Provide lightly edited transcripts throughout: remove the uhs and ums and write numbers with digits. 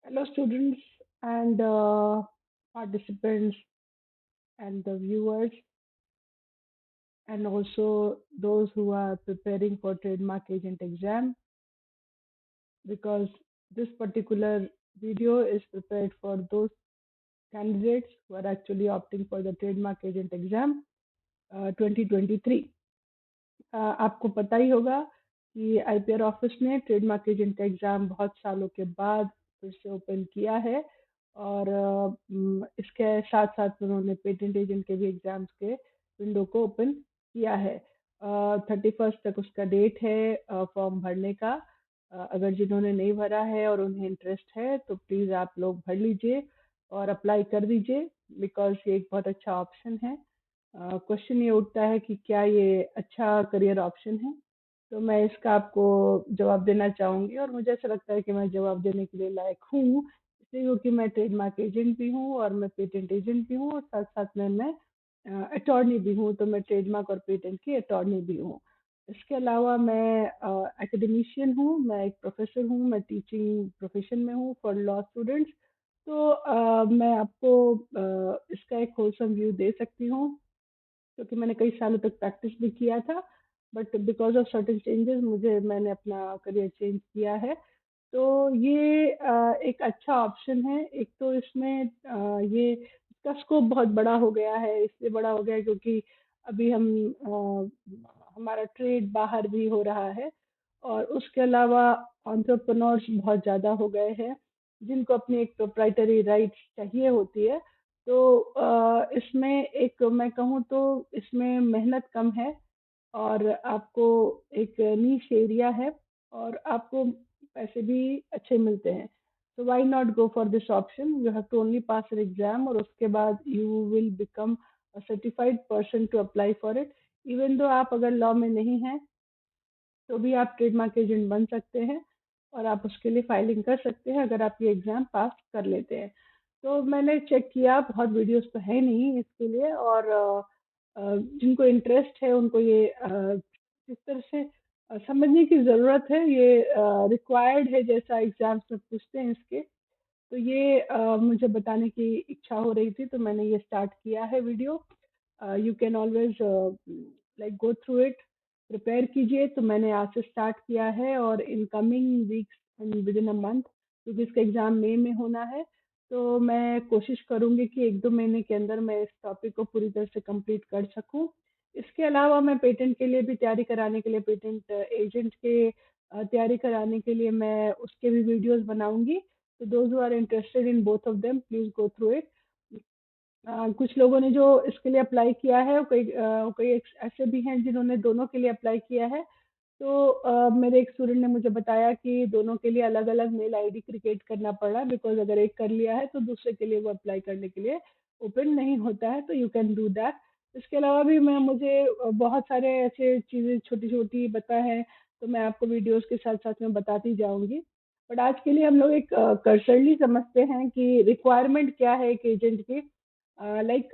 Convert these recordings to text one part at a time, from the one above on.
Hello, students and participants and the viewers, and also those who are preparing for trademark agent exam. Because this particular video is prepared for those candidates who are actually opting for the trademark agent exam 2023. आपको पता ही होगा कि IPR office ने trademark agent का exam बहुत सालों के बाद फिर से ओपन किया है और इसके साथ साथ उन्होंने पेटेंट एजेंट के भी एग्ज़ाम्स के विंडो को ओपन किया है। 31 तक उसका डेट है फॉर्म भरने का। अगर जिन्होंने नहीं भरा है और उन्हें इंटरेस्ट है तो प्लीज़ आप लोग भर लीजिए और अप्लाई कर दीजिए, बिकॉज़ ये एक बहुत अच्छा ऑप्शन है। क्वेश्चन ये उठता है कि क्या ये अच्छा करियर ऑप्शन है? तो मैं इसका आपको जवाब देना चाहूँगी और मुझे ऐसा लगता है कि मैं जवाब देने के लिए लायक हूँ, इसलिए क्योंकि मैं ट्रेडमार्क एजेंट भी हूँ और मैं पेटेंट एजेंट भी हूँ और साथ-साथ में मैं अटॉर्नी भी हूँ, तो मैं ट्रेडमार्क और पेटेंट की अटॉर्नी भी हूँ। इसके अलावा मैं एकेडमिशियन हूँ, मैं एक प्रोफ़ेसर हूँ, मैं टीचिंग प्रोफ़ेशन में हूँ फॉर लॉ स्टूडेंट्स। तो मैं आपको इसका एक होलसम व्यू दे सकती हूँ, क्योंकि मैंने कई सालों तक प्रैक्टिस भी किया था, but because of certain changes मैंने अपना करियर चेंज किया है। तो ये एक अच्छा ऑप्शन है। एक तो इसमें ये इसका स्कोप बहुत बड़ा हो गया है, इसलिए बड़ा हो गया है क्योंकि अभी हमारा ट्रेड बाहर भी हो रहा है और उसके अलावा एंटरप्रेन्योर्स बहुत ज़्यादा हो गए हैं, जिनको अपनी एक प्रोप्राइटरी राइट्स चाहिए होती है। तो इसमें एक मैं कहूँ तो इसमें मेहनत कम है और आपको एक नीश एरिया है और आपको पैसे भी अच्छे मिलते हैं। तो why not go for this option? You have to only pass an exam और उसके बाद you will become a certified person to apply for it. Even though आप अगर लॉ में नहीं हैं तो भी आप ट्रेडमार्क एजेंट बन सकते हैं और आप उसके लिए फाइलिंग कर सकते हैं अगर आप ये एग्ज़ाम पास कर लेते हैं। तो मैंने चेक किया, बहुत वीडियोस तो है नहीं इसके लिए और जिनको इंटरेस्ट है उनको ये किस तरह से समझने की ज़रूरत है, ये रिक्वायर्ड है जैसा एग्ज़ाम्स में पूछते हैं इसके। तो ये मुझे बताने की इच्छा हो रही थी, तो मैंने ये स्टार्ट किया है video. You can always like go through it, prepare कीजिए। तो मैंने आज से स्टार्ट किया है और in coming weeks and with in a month, क्योंकि इसका एग्ज़ाम मई में होना है, तो मैं कोशिश करूँगी कि 1-2 महीने के अंदर मैं इस टॉपिक को पूरी तरह से कंप्लीट कर सकूँ। इसके अलावा मैं पेटेंट के लिए भी तैयारी कराने के लिए, पेटेंट एजेंट के तैयारी कराने के लिए मैं उसके भी वीडियोज़ बनाऊँगी। तो those who are interested in both of them please go through it. कुछ लोगों ने जो इसके लिए अप्लाई किया है, कई ऐसे भी हैं जिन्होंने दोनों के लिए अप्लाई किया है। तो मेरे एक स्टूडेंट ने मुझे बताया कि दोनों के लिए अलग-अलग मेल आईडी क्रिएट करना पड़ा, बिकॉज़ अगर एक कर लिया है तो दूसरे के लिए वो अप्लाई करने के लिए ओपन नहीं होता है, तो यू कैन डू दैट। इसके अलावा भी मैं मुझे बहुत सारे ऐसे चीज़ें छोटी-छोटी पता है, तो मैं आपको वीडियोज़ के साथ-साथ में बताती जाऊँगी। बट आज के लिए हम लोग एक कर्सरली समझते हैं कि रिक्वायरमेंट क्या है एक एजेंट की। लाइक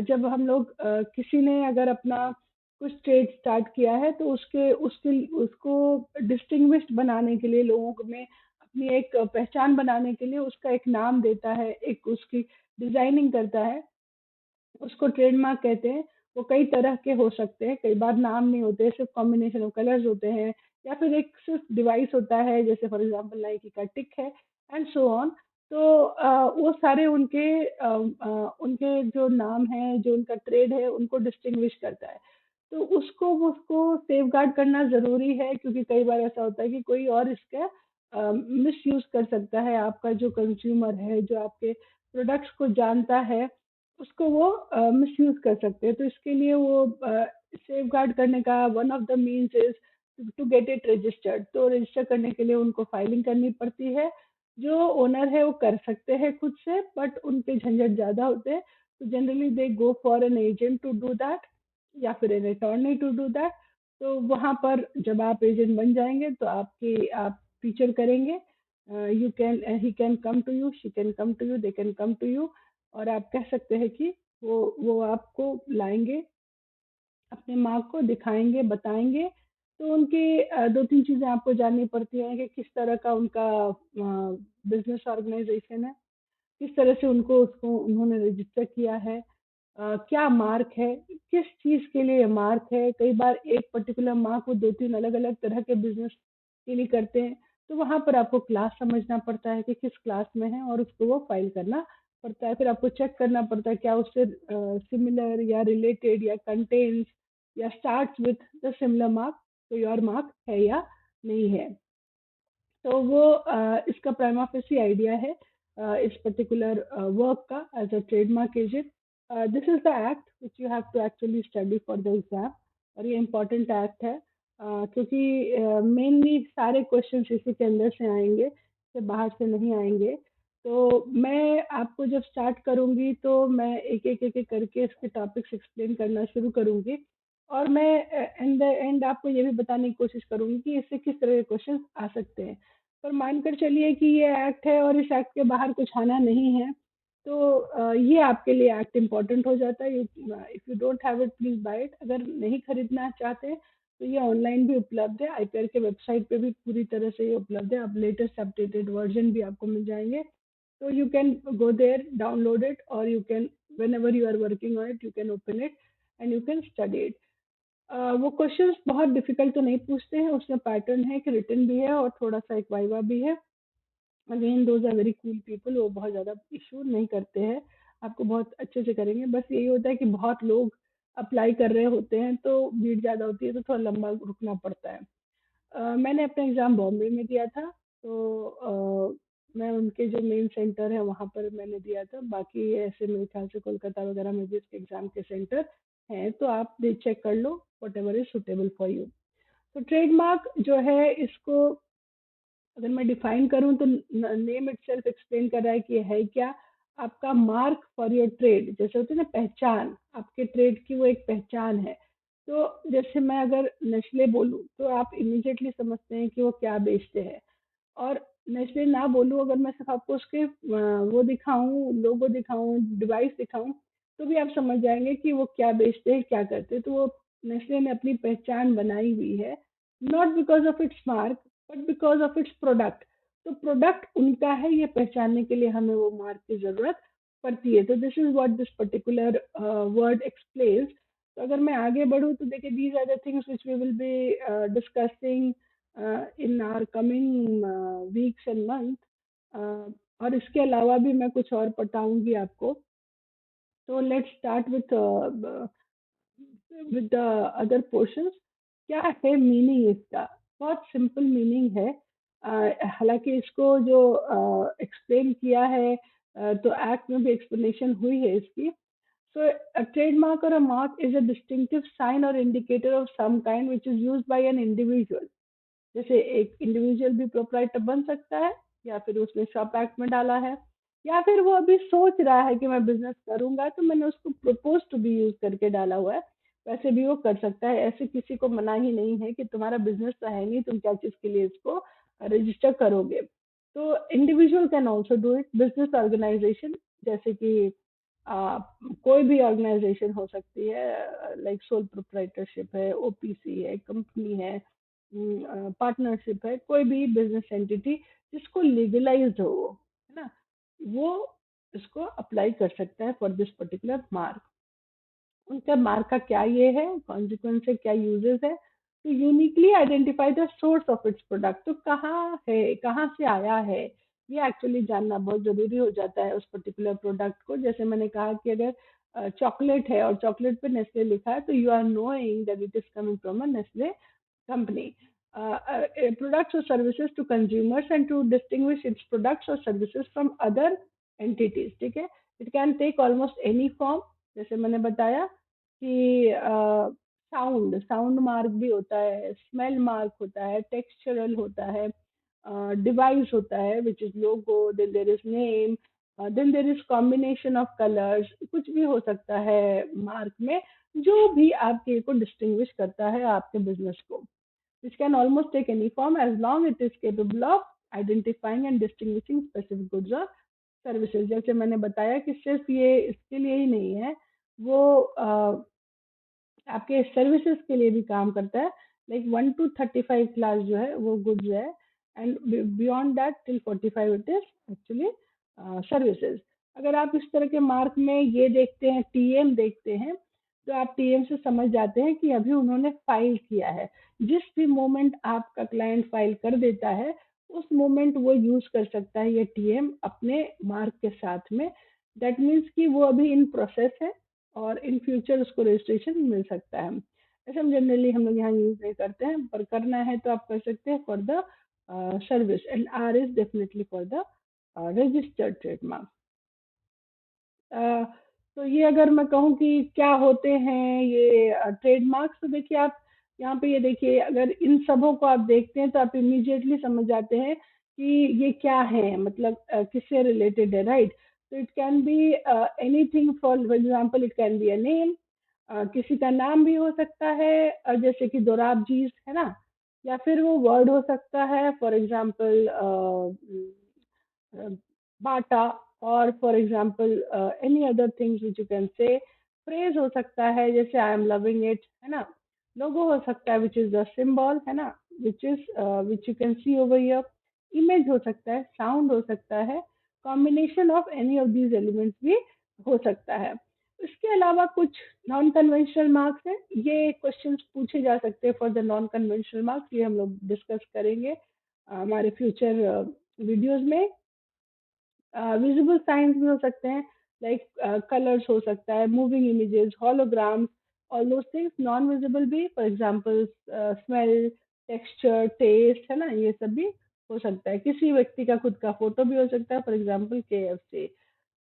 जब हम लोग किसी ने अगर अपना कुछ ट्रेड स्टार्ट किया है तो उसके उसके उसको डिस्टिंग्विश्ड बनाने के लिए, लोगों में अपनी एक पहचान बनाने के लिए उसका एक नाम देता है, एक उसकी डिजाइनिंग करता है, उसको ट्रेडमार्क कहते हैं। वो कई तरह के हो सकते हैं, कई बार नाम नहीं होते, सिर्फ कॉम्बिनेशन ऑफ कलर्स होते हैं या फिर एक सिर्फ डिवाइस होता है, जैसे फॉर एग्जांपल नाइकी का टिक है एंड सो ऑन। तो वो सारे उनके जो नाम है, जो उनका ट्रेड है, उनको डिस्टिंग्विश करता है। तो उसको उसको सेफगार्ड करना ज़रूरी है, क्योंकि कई बार ऐसा होता है कि कोई और इसका मिसयूज़ कर सकता है। आपका जो कंज़्यूमर है, जो आपके प्रोडक्ट्स को जानता है, उसको वो मिसयूज़ कर सकते हैं। तो इसके लिए वो सेफगार्ड करने का one of the means is to get it registered. तो रजिस्टर करने के लिए उनको फाइलिंग करनी पड़ती है। जो ओनर है वो कर सकते हैं खुद से, बट उनके झंझट ज़्यादा होते हैं। तो generally they go for an agent to do that या फिर an attorney to do that. तो वहाँ पर जब आप एजेंट बन जाएँगे तो आप फीचर करेंगे, you can he can come to you, she can come to you, they can come to you, और आप कह सकते हैं कि वो आपको लाएँगे, अपने मार्क को दिखाएँगे, बताएँगे तो उनकी 2-3 चीज़ें आपको जाननी पड़ती हैं कि किस तरह का उनका बिज़नेस ऑर्गेनाइज़ेशन है, किस तरह से उनको उसको उन्होंने रजिस्टर किया है, क्या मार्क है, किस चीज़ के लिए मार्क है। कई बार एक पर्टिकुलर मार्क वो 2-3 अलग-अलग तरह के बिज़नेस के लिए करते हैं, तो वहाँ पर आपको क्लास समझना पड़ता है कि किस क्लास में है और उसको वो फाइल करना पड़ता है। फिर आपको चेक करना पड़ता है क्या उससे सिमिलर या रिलेटेड या कंटेन्स या starts with the similar mark, तो योर मार्क है या नहीं है। तो वो इसका प्राइमा फेसी आइडिया है इस पर्टिकुलर वर्क का as a trademark agent. This is the act which you have to actually study for the exam, और ये इम्पोर्टेंट एक्ट है क्योंकि मेनली सारे क्वेश्चन इसी के अंदर से आएंगे, से बाहर से नहीं आएंगे। तो मैं आपको जब स्टार्ट करूंगी तो मैं एक एक करके इसके टॉपिक्स एक्सप्लेन करना शुरू करूंगी, और मैं इन द एंड आपको ये भी बताने की कोशिश करूंगी कि इससे किस तरह के क्वेश्चन आ सकते हैं। पर मानकर चलिए कि ये एक्ट है और इस एक्ट के बाहर कुछ आना नहीं है, तो ये आपके लिए एक्ट इम्पोर्टेंट हो जाता है। If you don't have it please buy it. अगर नहीं खरीदना चाहते हैं तो ये ऑनलाइन भी उपलब्ध है, आईपीआर के वेबसाइट पे भी पूरी तरह से ये उपलब्ध है। अब लेटेस्ट अपडेटेड वर्जन भी आपको मिल जाएंगे, तो you can go there, download it, or you can, whenever you are working on it, you can open it and you can study it. वो क्वेश्चंस बहुत डिफिकल्ट तो नहीं पूछते हैं, उसमें पैटर्न है कि रिटन भी है और थोड़ा सा एक वाइवा भी है। Again those are very cool people, वो बहुत ज़्यादा इशू नहीं करते हैं, आपको बहुत अच्छे से करेंगे। बस यही होता है कि बहुत लोग अप्लाई कर रहे होते हैं तो भीड़ ज़्यादा होती है, तो थोड़ा लंबा रुकना पड़ता है। मैंने अपना एग्ज़ाम बॉम्बे में दिया था, तो मैं उनके जो मेन सेंटर है वहाँ पर मैंने दिया था। बाकी ऐसे मेरे ख्याल से कोलकाता वगैरह में भी इसके एग्ज़ाम के सेंटर हैं, तो आप भी चेक कर लो, whatever is suitable for you. तो ट्रेडमार्क जो है इसको अगर मैं डिफाइन करूं तो नेम इटसेल्फ एक्सप्लेन कर रहा है कि है क्या, आपका मार्क फॉर योर ट्रेड, जैसे होती है ना पहचान, आपके ट्रेड की वो एक पहचान है। तो जैसे मैं अगर नेस्ले बोलूं तो आप इमीडिएटली समझते हैं कि वो क्या बेचते हैं। और मैं इसलिए ना बोलूँ, अगर मैं सिर्फ आपको उसके वो दिखाऊं, लोगो दिखाऊं, डिवाइस दिखाऊं, तो भी आप समझ जाएंगे कि वो क्या बेचते हैं, क्या करते हैं। तो वो नेस्ले ने अपनी पहचान बनाई हुई है, not because of its mark but because of its product. तो प्रोडक्ट उनका है, ये पहचानने के लिए हमें वो मार्क की जरूरत पड़ती है। तो this is what this particular word explains. तो अगर मैं आगे बढ़ूँ तो देखिए, these are the things which we will be discussing in our coming weeks and month. और इसके अलावा भी मैं कुछ और बताऊंगी आपको। तो let's start with the other portions. क्या है मीनिंग इसका? बहुत सिंपल मीनिंग है। हालांकि इसको जो एक्सप्लेन किया है, तो एक्ट में भी एक्सप्लेनेशन हुई है इसकी। So a trademark or a mark is a distinctive sign or indicator of some kind which is used by an individual। जैसे एक इंडिविजुअल भी प्रोपराइटर बन सकता है, या फिर उसने शॉप एक्ट में डाला है, या फिर वो अभी सोच रहा है कि मैं बिजनेस करूंगा तो मैंने उसको प्रपोज टू बी यूज करके डाला हुआ है। वैसे भी वो कर सकता है, ऐसे किसी को मना ही नहीं है कि तुम्हारा बिजनेस तो है नहीं, तुम क्या चीज के लिए इसको रजिस्टर करोगे। तो individual can also do it. Business organization, जैसे कि आ, कोई भी ऑर्गेनाइजेशन हो सकती है, लाइक सोल प्रोप्राइटरशिप है, ओपीसी है, कंपनी है, पार्टनरशिप है, कोई भी बिजनेस एंटिटी जिसको लीगलाइज्ड हो वो, है ना, वो इसको अप्लाई कर सकता है फॉर दिस पर्टिकुलर मार्क। उनका मार्क का क्या ये है, कॉन्सिक्वेंस है, क्या यूजेस है। तो uniquely identify the source of its product, तो कहाँ है, कहाँ से आया है, ये एक्चुअली जानना बहुत जरूरी हो जाता है उस पर्टिकुलर प्रोडक्ट को। जैसे मैंने कहा कि अगर चॉकलेट है और चॉकलेट पे नेस्ले लिखा है, तो you are knowing that it is coming from a Nestle company. Products or services to consumers and to distinguish its products or services from other entities। ठीक है, it can take almost any form। जैसे मैंने बताया कि sound mark भी होता है, smell mark होता है, टेक्सचरल होता है, डिवाइस होता है which is logo, then there is name, then there is combination of colours. कुछ भी हो सकता है मार्क में, जो भी आपके को डिस्टिंग्विश करता है आपके बिजनेस को, which can almost take any form as long it is capable of identifying and distinguishing specific goods or services। जैसे मैंने बताया कि सिर्फ ये इसके लिए ही नहीं है, वो आपके सर्विसेज के लिए भी काम करता है। लाइक 1 to 35 क्लास जो है वो गुड्स है, and beyond that till 45 it is actually services. अगर आप इस तरह के मार्क में ये देखते हैं, टीएम देखते हैं, तो आप टीएम से समझ जाते हैं कि अभी उन्होंने फाइल किया है। जिस भी मोमेंट आपका क्लाइंट फाइल कर देता है, उस मोमेंट वो यूज कर सकता है ये टीएम अपने मार्क के साथ में। दैट मीन्स कि वो अभी इन प्रोसेस है और इन फ्यूचर उसको रजिस्ट्रेशन मिल सकता है। ऐसे हम जनरली हम लोग यहाँ यूज नहीं करते हैं, पर करना है तो आप कर सकते हैं for the service, and or is definitely for the registered trademark. Uh, तो ये अगर मैं कहूँ कि क्या होते हैं ये ट्रेडमार्क्स, तो देखिए आप यहाँ पे ये देखिए, अगर इन सबों को आप देखते हैं तो आप इमीडिएटली समझ जाते हैं कि ये क्या है, मतलब किससे रिलेटेड है, राइट। तो it can be anything, for example it can be a name, किसी का नाम भी हो सकता है, जैसे कि दोराब जी है ना, या फिर वो वर्ड हो सकता है, फॉर एग्जांपल बाटा, और for example any other things which you can say. Phrase हो सकता है, जैसे आई एम लविंग इट, है ना। लोगो हो सकता है विच इज द सिंबल, है ना, which you can see over here. Image हो सकता है, साउंड हो सकता है, combination of any of these elements भी हो सकता है। इसके अलावा कुछ नॉन कन्वेंशनल मार्क्स हैं, ये क्वेश्चंस पूछे जा सकते हैं for the non conventional marks, ये हम लोग डिस्कस करेंगे हमारे फ्यूचर वीडियोज में। विजिबल साइंस भी हो सकते हैं, लाइक कलर्स हो सकता है, moving images, holograms, all those things. Non visible भी, for example smell, texture, taste, है ना, ये सब भी हो सकता है। किसी व्यक्ति का खुद का फोटो भी हो सकता है, फॉर एग्जांपल KFC।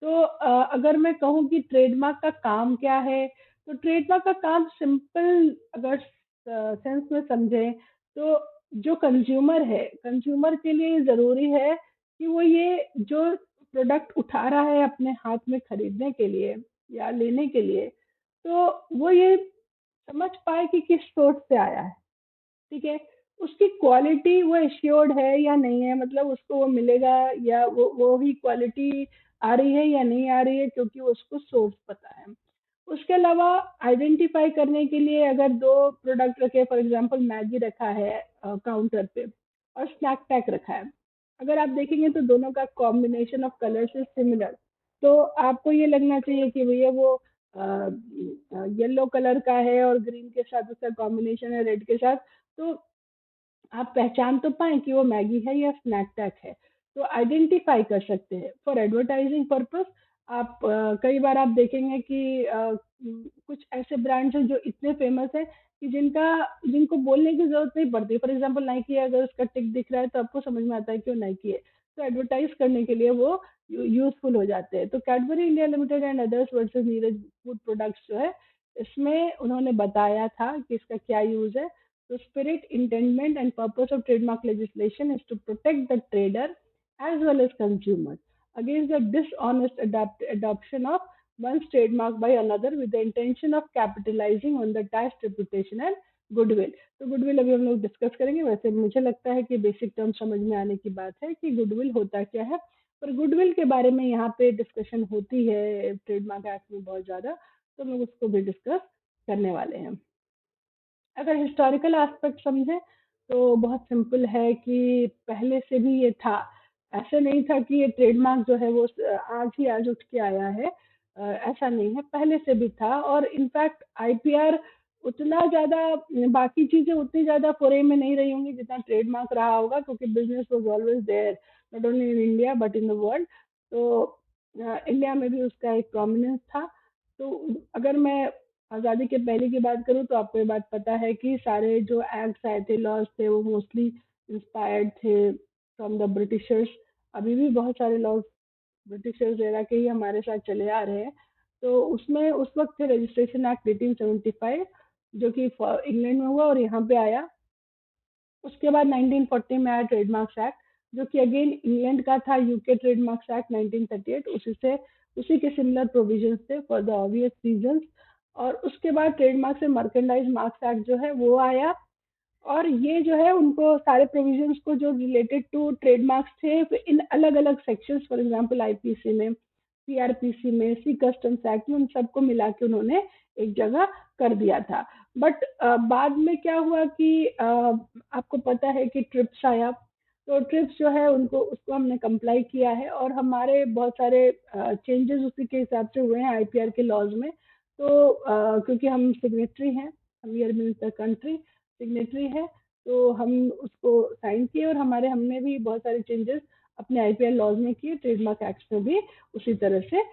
तो अगर मैं कहूँ कि ट्रेडमार्क का काम क्या है, तो ट्रेडमार्क का काम सिंपल अगर सेंस में समझें, तो जो कंज्यूमर है, कंज्यूमर के लिए जरूरी है कि वो ये जो प्रोडक्ट उठा रहा है अपने हाथ में खरीदने के लिए या लेने के लिए, तो वो ये समझ पाए कि किस सोर्स से आया है, ठीक है। उसकी क्वालिटी वो एश्योर्ड है या नहीं है, मतलब उसको वो मिलेगा, या वो ही क्वालिटी आ रही है या नहीं आ रही है, क्योंकि उसको सोर्स पता है। उसके अलावा आइडेंटिफाई करने के लिए अगर दो प्रोडक्ट रखे, फॉर एग्जांपल मैगी रखा है काउंटर पे और स्नैक पैक रखा है, अगर आप देखेंगे तो दोनों का combination of colours is similar, तो आपको ये लगना चाहिए कि भैया वो येलो कलर का है और ग्रीन के साथ उसका कॉम्बिनेशन है रेड के साथ, तो आप पहचान तो पाएँ कि वो मैगी है या स्नैक पैक है, तो आइडेंटिफाई कर सकते हैं। फॉर एडवर्टाइजिंग पर्पस आप कई बार आप देखेंगे कि कुछ ऐसे ब्रांड्स हैं जो इतने फेमस हैं कि जिनको बोलने की ज़रूरत नहीं पड़ती। फॉर एग्जांपल नाइकी है, अगर उसका टिक दिख रहा है तो आपको समझ में आता है कि वो नाइकी है। तो एडवर्टाइज़ करने के लिए वो यूज़फुल हो जाते हैं। तो Cadbury India limited and others versus Neeraj food products जो है, इसमें उन्होंने बताया था कि इसका क्या यूज़ है। The spirit, intendment, and purpose of trademark legislation is to protect the trader as well as consumers against the dishonest adoption of one's trademark by another with the intention of capitalizing on the attached reputation and goodwill. तो goodwill अभी हम लोग discuss करेंगे। वैसे मुझे लगता है कि बेसिक टर्म समझ में आने की बात है कि गुडविल होता क्या है, पर गुडविल के बारे में यहाँ पे डिस्कशन होती है ट्रेडमार्क एक्ट में बहुत ज़्यादा, तो हम लोग उसको भी डिस्कस करने वाले हैं। अगर हिस्टोरिकल एस्पेक्ट समझें तो बहुत सिंपल है कि पहले से भी ये था। ऐसा नहीं था कि ये ट्रेडमार्क जो है वो आज ही आज उठ के आया है। ऐसा नहीं है, पहले से भी था, और इनफैक्ट आईपीआर उतना ज़्यादा, बाकी चीज़ें उतनी ज़्यादा फोरे में नहीं रही होंगी जितना ट्रेडमार्क रहा होगा, क्योंकि business was always there, not only in India but in the world. तो इंडिया में भी उसका एक प्रोमिनेंस था। तो अगर मैं आज़ादी के पहले की बात करूँ तो आपको ये बात पता है कि सारे जो एक्ट्स आए थे, लॉज थे, वो मोस्टली इंस्पायर्ड थे फ्रॉम द ब्रिटिशर्स। अभी भी बहुत सारे लॉज ब्रिटिशर्स एरा के ही हमारे साथ चले आ रहे हैं। तो उसमें उस वक्त थे रजिस्ट्रेशन एक्ट 1875, जो कि इंग्लैंड में हुआ और यहाँ पे आया। उसके बाद 1940 में आया ट्रेडमार्क्स एक्ट, जो कि अगेन इंग्लैंड का था। यूके ट्रेडमार्क्स एक्ट 1938, उसी के सिमिलर प्रोविजंस थे फॉर द ऑब्वियस रीजंस। और उसके बाद ट्रेडमार्क से मर्केंडाइज मार्क्स एक्ट जो है वो आया, और ये जो है उनको सारे प्रोविजंस को जो रिलेटेड टू ट्रेडमार्क्स थे इन अलग अलग सेक्शंस, फॉर एग्जांपल आईपीसी में, सीआरपीसी में, सी कस्टम्स एक्ट में, उन सबको मिला के उन्होंने एक जगह कर दिया था। बट बाद में क्या हुआ कि आपको पता है कि ट्रिप्स आया, तो ट्रिप्स जो है उनको उसको हमने कंप्लाई किया है और हमारे बहुत सारे चेंजेस उसी के हिसाब से हुए हैं आईपीआर के लॉज में। तो क्योंकि हम सिग्नेटरी हैं, हम year means the country signatory है, तो हम उसको साइन किए और हमारे हमने भी बहुत सारे चेंजेस अपने आईपीआर लॉज में किए, ट्रेडमार्क एक्ट में भी उसी तरह से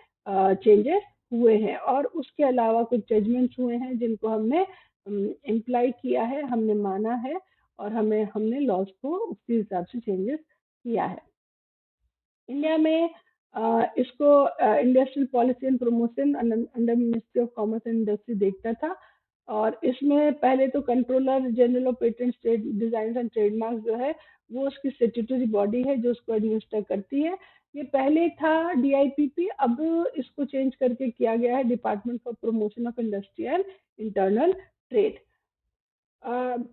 चेंजेस हुए हैं। और उसके अलावा कुछ जजमेंट्स हुए हैं जिनको हमने इम्प्लाई किया है, हमने माना है और हमें हमने लॉज को उसी हिसाब से चेंजेस किया है। इंडिया में इसको industrial policy and promotion under ministry of commerce and industry देखता था। और इसमें पहले तो controller general of patent state design and trademark जो है वो उसकी स्टेट्यूटरी बॉडी है जो उसको एडमिनिस्टर करती है। ये पहले था डीआईपीपी, अब इसको चेंज करके किया गया है department for promotion of industry and internal trade.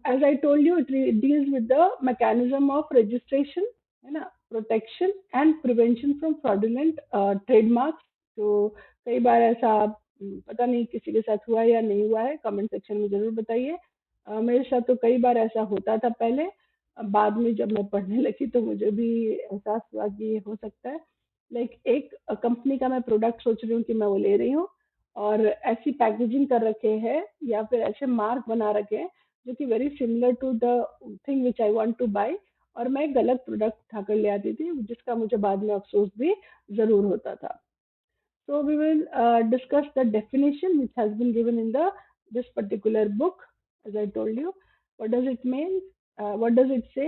As I told you, it deals with the mechanism of registration, है ना, protection and prevention from fraudulent trademarks। तो कई बार ऐसा पता नहीं किसी के साथ हुआ है या नहीं हुआ है, कमेंट सेक्शन में जरूर बताइए। मेरे साथ तो कई बार ऐसा होता था पहले, बाद में जब मैं पढ़ने लगी तो मुझे भी एहसास हुआ कि ये हो सकता है। लाइक एक कंपनी का मैं प्रोडक्ट सोच रही हूँ कि मैं वो ले रही हूँ और ऐसी पैकेजिंग कर रखे हैं या फिर ऐसे मार्क बना रखे हैं जो कि very similar to the thing which I want to buy, और मैं गलत प्रोडक्ट उठाकर ले आती थी जिसका मुझे बाद में अफसोस भी जरूर होता था। So we will discuss the definition which has been given in the this particular book. As I told you, what does it mean? What does it say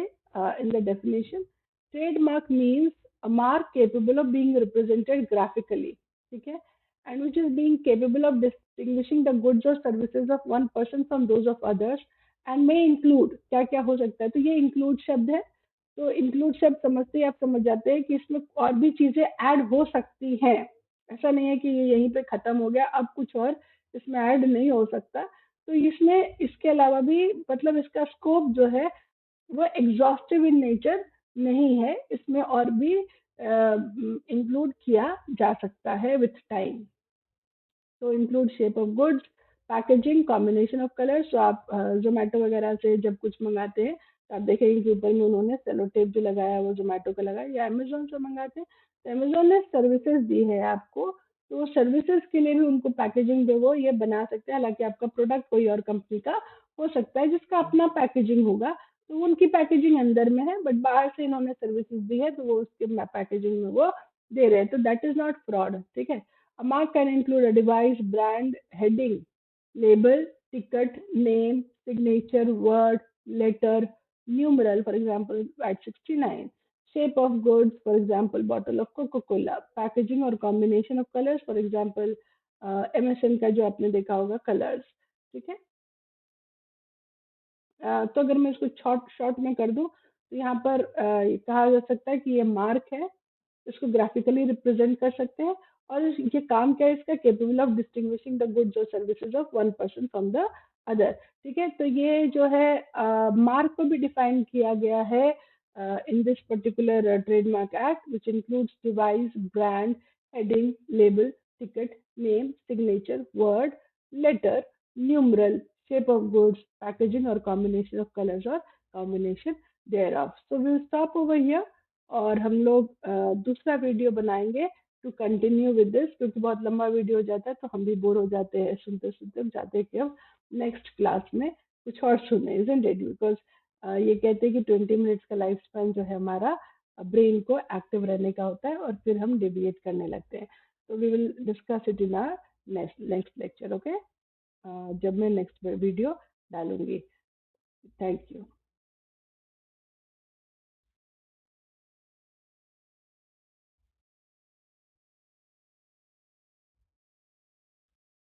in the definition? Trademark means a mark capable of being represented graphically, okay, and which is being capable of distinguishing the goods or services of one person from those of others, and may include क्या क्या हो सकता है। तो ये include शब्द है, तो इंक्लूड शब्द समझते ही आप समझ जाते हैं कि इसमें और भी चीजें ऐड हो सकती हैं। ऐसा नहीं है कि ये यहीं पे खत्म हो गया, अब कुछ और इसमें ऐड नहीं हो सकता। तो इसमें इसके अलावा भी मतलब इसका स्कोप जो है वो एग्जॉस्टिव इन नेचर नहीं है, इसमें और भी इंक्लूड किया जा सकता है विथ टाइम। तो include shape of goods, packaging, combination of colours. तो आप जोमेटो वगैरह से जब कुछ मंगाते हैं तो आप देखेंगे कि ऊपर में उन्होंने सेलो टेप जो लगाया है वो जोमेटो का लगाया, या अमेजोन से मंगाते हैं तो अमेजोन ने सर्विसेज दी है आपको, तो सर्विसेज के लिए भी उनको पैकेजिंग जो वो ये बना सकते हैं। हालांकि आपका प्रोडक्ट कोई और कंपनी का हो सकता है जिसका अपना पैकेजिंग होगा, तो उनकी पैकेजिंग अंदर में है, बट बाहर से इन्होंने सर्विसेज दी है तो वो उसके पैकेजिंग में वो दे रहे हैं, तो दैट इज नॉट फ्रॉड, ठीक है। A mark can include a device, brand, heading, label, ticket, name, signature, word, letter, numeral, for example, at 69. Shape of goods, for example, bottle of Coca-Cola. Packaging or combination of colors, for example, MSN का जो आपने देखा होगा colors, ठीक है। तो अगर मैं इसको शॉर्ट शॉर्ट में कर दूं तो यहाँ पर कहा जा सकता है कि ये मार्क है, इसको ग्राफिकली रिप्रेजेंट कर सकते हैं। और ये काम क्या है इसका, capable of distinguishing the goods और services of one person from the other, ठीक है। तो ये जो है मार्क को भी डिफाइन किया गया है in this particular trademark act which includes device, brand, heading, label, ticket, name, signature, word, letter, numeral, shape of goods, packaging or combination of colors or combination thereof. So we will stop over here और हम लोग दूसरा video बनाएंगे to continue with this, क्योंकि बहुत लंबा video हो जाता है तो हम भी बोर हो जाते हैं सुनते सुनते, हम चाहते हैं कि हम नेक्स्ट क्लास में कुछ और सुने, इजंट इट, बिकॉज ये कहते हैं कि 20 मिनट्स का लाइफ स्पैन जो है हमारा ब्रेन को एक्टिव रहने का होता है और फिर हम डेविएट करने लगते हैं। तो we will discuss it in our next next lecture, okay, जब मैं नेक्स्ट वीडियो डालूंगी। Thank you.